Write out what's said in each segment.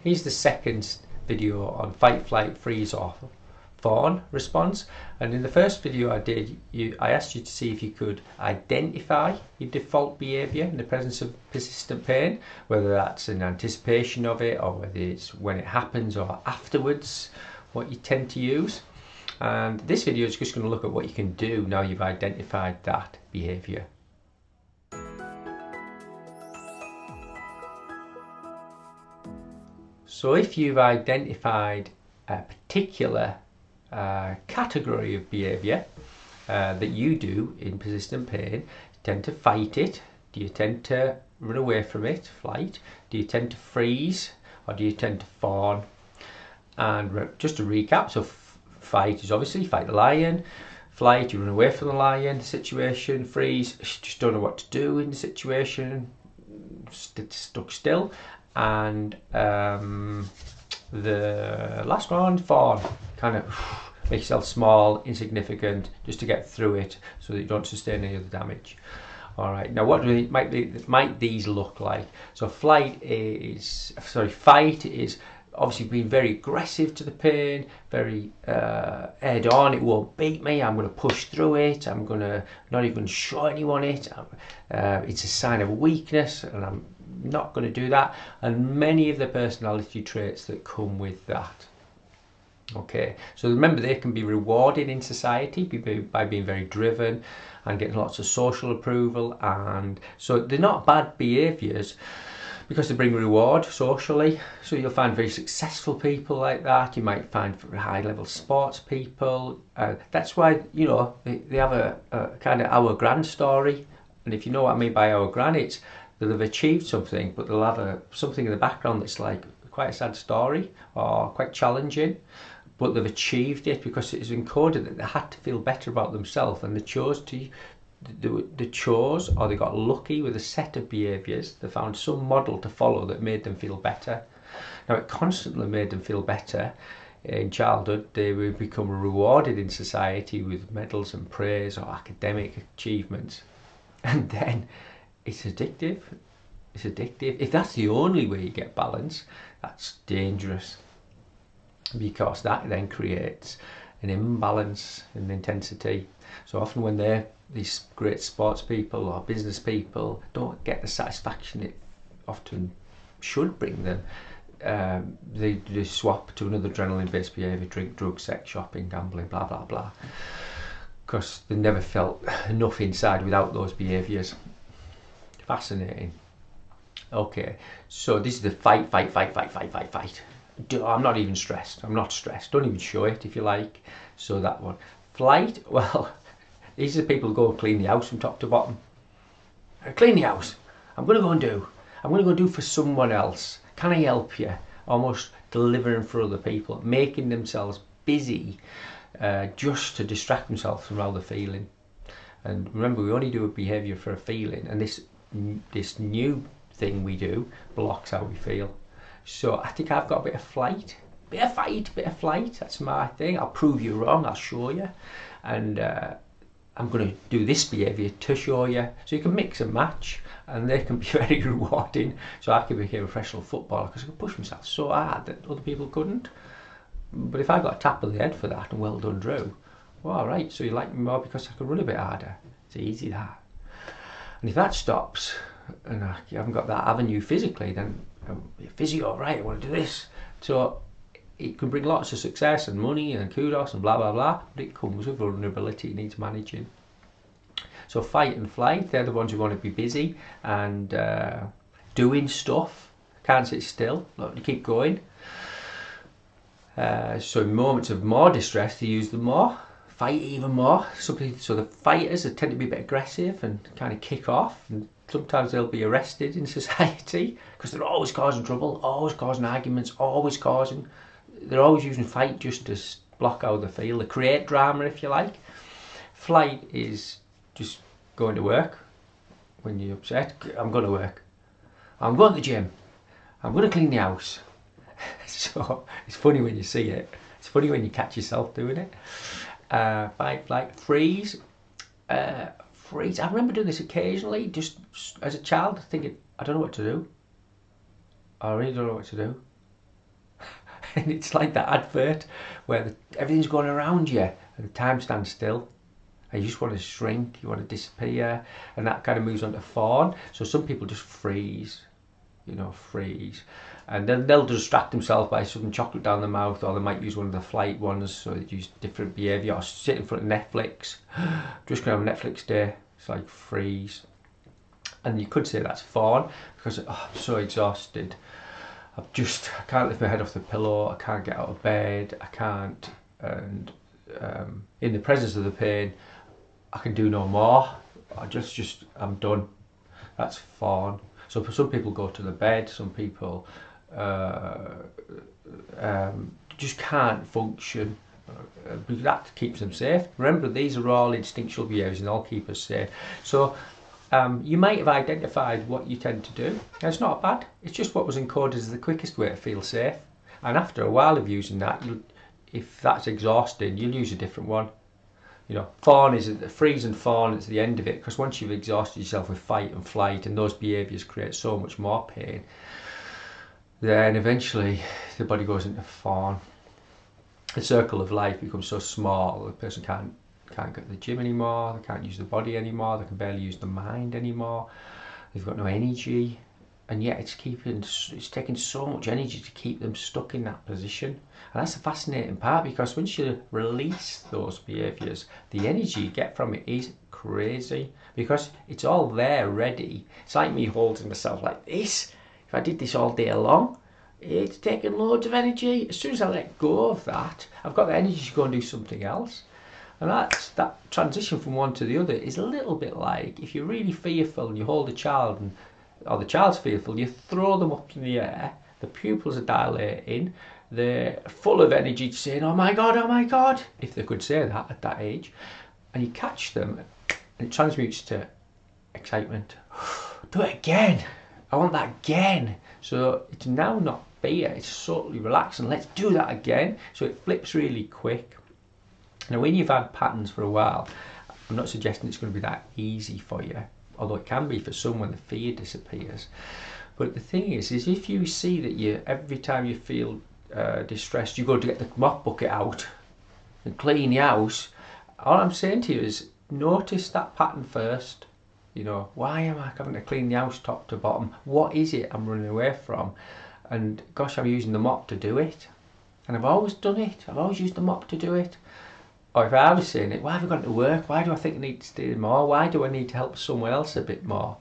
Here's the second video on fight, flight, freeze or fawn response. And in the first video I did, I asked you to see if you could identify your default behaviour in the presence of persistent pain, whether that's in anticipation of it or whether it's when it happens or afterwards, what you tend to use. And this video is just going to look at what you can do now you've identified that behaviour. So if you've identified a particular category of behaviour that you do in persistent pain, you tend to fight it, do you tend to run away from it, flight, do you tend to freeze, or do you tend to fawn? And just to recap, so fight is obviously fight the lion, flight, you run away from the lion, the situation, freeze, just don't know what to do in the situation, stuck still, and the last one, fawn, kind of make yourself small, insignificant, just to get through it so that you don't sustain any other damage. All right, now what might these look like? So fight is obviously being very aggressive to the pain, very head on, it won't beat me, I'm going to push through it, I'm going to not even show anyone it, it's a sign of weakness and I'm not going to do that, and many of the personality traits that come with that. Okay, so remember they can be rewarded in society by being very driven and getting lots of social approval, and so they're not bad behaviours because they bring reward socially. So you'll find very successful people like that, you might find high level sports people, that's why, you know, they have a kind of our gran story, and if you know what I mean by our gran, it's they'll have achieved something but they'll have something in the background that's like quite a sad story or quite challenging, but they've achieved it because it is encoded that they had to feel better about themselves and they chose or they got lucky with a set of behaviours, they found some model to follow that made them feel better. Now it constantly made them feel better in childhood, they would become rewarded in society with medals and praise or academic achievements, and then it's addictive. It's addictive. If that's the only way you get balance, that's dangerous, because that then creates an imbalance in intensity. So often when these great sports people or business people don't get the satisfaction it often should bring them, they swap to another adrenaline-based behaviour, drink, drugs, sex, shopping, gambling, blah blah blah, because they never felt enough inside without those behaviours. Fascinating. Okay, so this is the fight. I'm not even stressed. I'm not stressed. Don't even show it if you like. So that one. Flight, well, these are the people who go and clean the house from top to bottom. Clean the house. I'm going to go do for someone else. Can I help you? Almost delivering for other people, making themselves busy just to distract themselves from how they're feeling. And remember, we only do a behaviour for a feeling, and this new thing we do blocks how we feel. So I think I've got a bit of flight, bit of flight, that's my thing. I'll prove you wrong, I'll show you, and I'm going to do this behaviour to show you. So you can mix and match, and they can be very rewarding. So I could become a professional footballer because I could push myself so hard that other people couldn't. But if I got a tap on the head for that and well done Drew, well, alright, so you like me more because I can run a bit harder. It's easy that. And if that stops and I haven't got that avenue physically, then physio, right, I want to do this. So it can bring lots of success and money and kudos and blah blah blah, but it comes with vulnerability, it needs managing. So fight and flight, they're the ones who want to be busy and doing stuff, can't sit still, you keep going. So in moments of more distress, they use them more, fight even more. So the fighters tend to be a bit aggressive and kind of kick off, and sometimes they'll be arrested in society because they're always causing trouble, always causing arguments, they're always using fight just to block how they feel, they create drama if you like. Flight is just going to work when you're upset. I'm going to work, I'm going to the gym, I'm going to clean the house. So it's funny when you see it, it's funny when you catch yourself doing it. Fight, flight, freeze. Freeze. I remember doing this occasionally, just as a child, thinking, I don't know what to do. I really don't know what to do. And it's like that advert where everything's going around you and time stands still. And you just want to shrink, you want to disappear, and that kind of moves on to fawn. So some people just freeze, freeze. And then they'll distract themselves by shoving chocolate down their mouth, or they might use one of the flight ones, so they use different behaviour, or sit in front of Netflix. Just going to have a Netflix day. It's like freeze. And you could say that's fawn, because I'm so exhausted. I can't lift my head off the pillow, I can't get out of bed, I can't, and in the presence of the pain, I can do no more. I'm done. That's fawn. So for some people go to the bed, some people just can't function. Because that keeps them safe. Remember, these are all instinctual behaviours and all keep us safe. So you might have identified what you tend to do. And it's not bad. It's just what was encoded as the quickest way to feel safe. And after a while of using that, if that's exhausting, you'll use a different one. Fawn is the freeze and fawn. It's the end of it, because once you've exhausted yourself with fight and flight, and those behaviours create so much more pain, then eventually the body goes into fawn. The circle of life becomes so small, the person can't go to the gym anymore, they can't use the body anymore, they can barely use the mind anymore, they've got no energy, and yet it's taking so much energy to keep them stuck in that position. And that's the fascinating part, because once you release those behaviours, the energy you get from it is crazy, because it's all there ready. It's like me holding myself like this. If I did this all day long, it's taking loads of energy. As soon as I let go of that, I've got the energy to go and do something else. And that transition from one to the other is a little bit like if you're really fearful and you hold a child, or the child's fearful, you throw them up in the air, the pupils are dilating, they're full of energy saying, oh my God, if they could say that at that age, and you catch them and it transmutes to excitement. Do it again. I want that again. So it's now not fear, it's totally relaxed, and let's do that again. So it flips really quick. Now when you've had patterns for a while, I'm not suggesting it's going to be that easy for you, although it can be for some when the fear disappears. But the thing is if you see that every time you feel distressed, you go to get the mop bucket out and clean the house, all I'm saying to you is notice that pattern first. Why am I having to clean the house top to bottom? What is it I'm running away from? And gosh, I'm using the mop to do it. And I've always done it. I've always used the mop to do it. Or if I was saying it, why have I gone to work? Why do I think I need to stay more? Why do I need to help someone else a bit more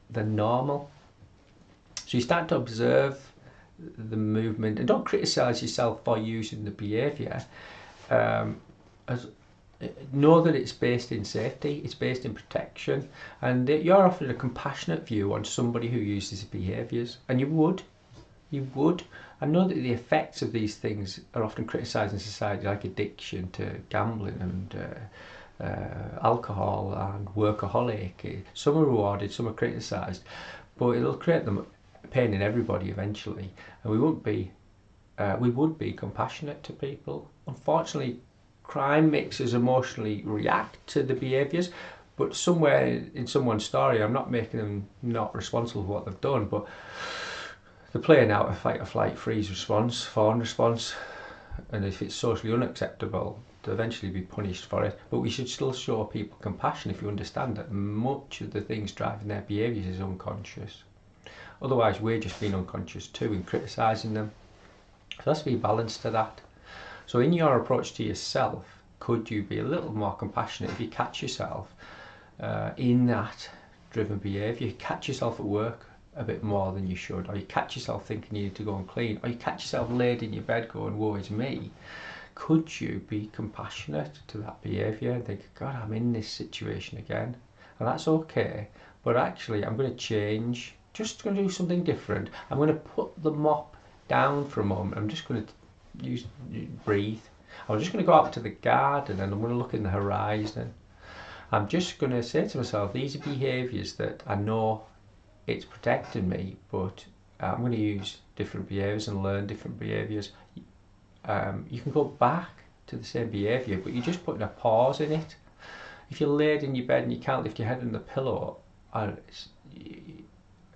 than normal? So you start to observe the movement, and don't criticise yourself for using the behaviour. Know that it's based in safety, it's based in protection, and you're offering a compassionate view on somebody who uses behaviours, and you would. I know that the effects of these things are often criticised in society, like addiction to gambling and alcohol and workaholic. Some are rewarded, some are criticised, but it'll create them pain in everybody eventually, and we would be compassionate to people. Unfortunately, crime makes us emotionally react to the behaviours, but somewhere in someone's story, I'm not making them not responsible for what they've done, but they're playing out a fight or flight, freeze response, fawn response, and if it's socially unacceptable, they'll eventually be punished for it. But we should still show people compassion if you understand that much of the things driving their behaviours is unconscious. Otherwise, we're just being unconscious too in criticising them. So there has to be balance to that. So in your approach to yourself, could you be a little more compassionate if you catch yourself in that driven behaviour? You catch yourself at work a bit more than you should, or you catch yourself thinking you need to go and clean, or you catch yourself laid in your bed going, woe is me. Could you be compassionate to that behaviour and think, God, I'm in this situation again, and that's okay, but actually I'm going to change, just going to do something different. I'm going to put the mop down for a moment. I'm just going to breathe. I'm just going to go out to the garden and I'm going to look in the horizon. I'm just going to say to myself, these are behaviours that I know it's protecting me, but I'm going to use different behaviours and learn different behaviours. You can go back to the same behaviour, but you're just putting a pause in it. If you're laid in your bed and you can't lift your head on the pillow, ask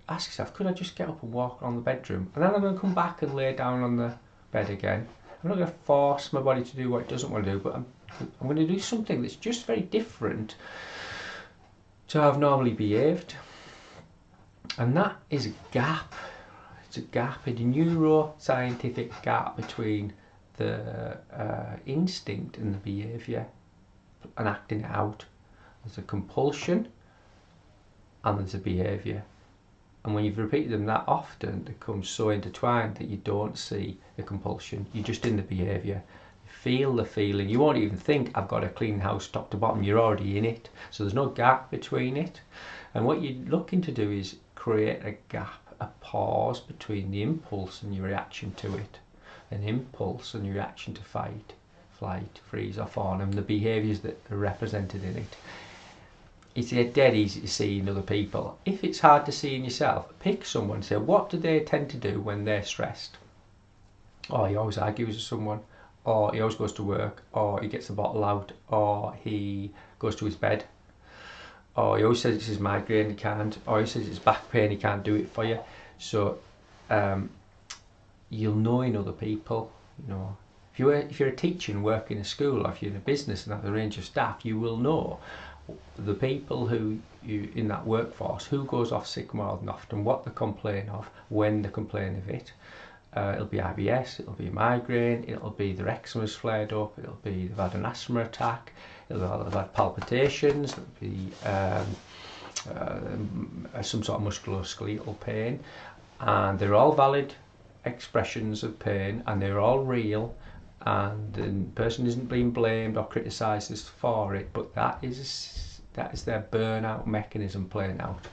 yourself, could I just get up and walk around the bedroom? And then I'm going to come back and lay down on the bed again. I'm not going to force my body to do what it doesn't want to do, but I'm going to do something that's just very different to how I've normally behaved. And that is a gap. It's a gap, a neuroscientific gap between the instinct and the behaviour and acting it out. There's a compulsion and there's a behaviour. And when you've repeated them that often, they become so intertwined that you don't see the compulsion. You're just in the behaviour. Feel the feeling. You won't even think, I've got to clean the house top to bottom. You're already in it. So there's no gap between it. And what you're looking to do is create a gap, a pause between the impulse and your reaction to it. An impulse and your reaction to fight, flight, freeze or fawn, and the behaviours that are represented in it. It's dead easy to see in other people. If it's hard to see in yourself, pick someone, say, what do they tend to do when they're stressed? Oh, he always argues with someone, or he always goes to work, or he gets the bottle out, or he goes to his bed, or he always says it's his migraine, he can't, or he says it's back pain, he can't do it for you. So you'll know in other people, you know. If you're a teacher and work in a school, or if you're in a business and have a range of staff, you will know the people who you in that workforce who goes off sick more than often, what they complain of, when they complain of it. It'll be IBS, it'll be a migraine, it'll be their eczema's flared up, it'll be they've had an asthma attack, it'll have had palpitations, it'll be some sort of musculoskeletal pain, and they're all valid expressions of pain and they're all real, and the person isn't being blamed or criticised for it, but that is their burnout mechanism playing out.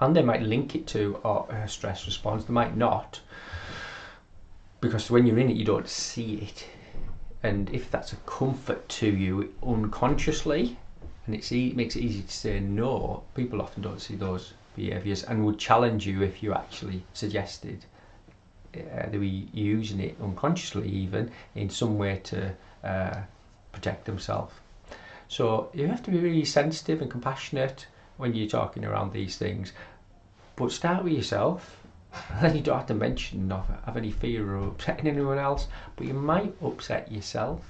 And they might link it to a stress response, they might not, because when you're in it you don't see it. And if that's a comfort to you unconsciously, and it makes it easy to say no, people often don't see those behaviours and would challenge you if you actually suggested they were using it unconsciously even in some way to protect themselves. So you have to be really sensitive and compassionate when you're talking around these things, but start with yourself. Then you don't have to mention or have any fear of upsetting anyone else, but you might upset yourself.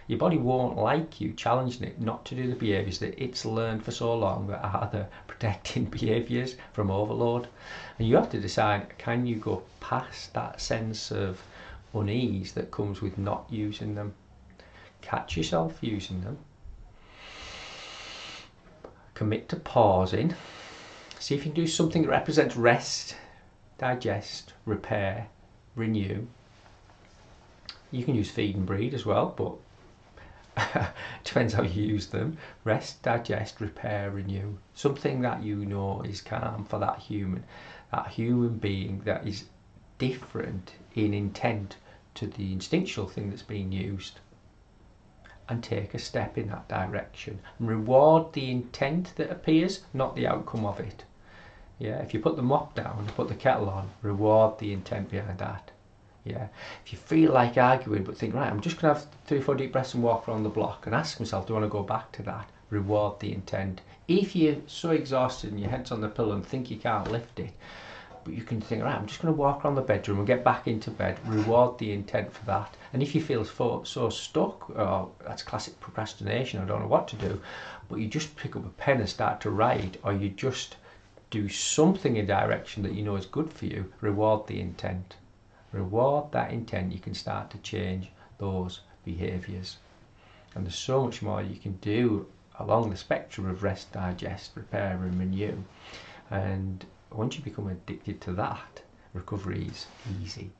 Your body won't like you challenging it not to do the behaviours that it's learned for so long that are the protecting behaviours from overload. And you have to decide, can you go past that sense of unease that comes with not using them? Catch yourself using them. Commit to pausing. See if you can do something that represents rest, digest, repair, renew. You can use feed and breed as well, but depends how you use them. Rest, digest, repair, renew. Something that you know is calm for that human being that is different in intent to the instinctual thing that's being used. And take a step in that direction. And reward the intent that appears, not the outcome of it. Yeah, if you put the mop down, put the kettle on, reward the intent behind that. Yeah, if you feel like arguing but think, right, I'm just going to have 3 or 4 deep breaths and walk around the block and ask myself, do I want to go back to that? Reward the intent. If you're so exhausted and your head's on the pillow and think you can't lift it, but you can think, right, I'm just going to walk around the bedroom and get back into bed, reward the intent for that. And if you feel so stuck, that's classic procrastination, I don't know what to do, but you just pick up a pen and start to write, or you just do something in a direction that you know is good for you, reward the intent. Reward that intent, you can start to change those behaviours. And there's so much more you can do along the spectrum of rest, digest, repair and renew. And once you become addicted to that, recovery is easy.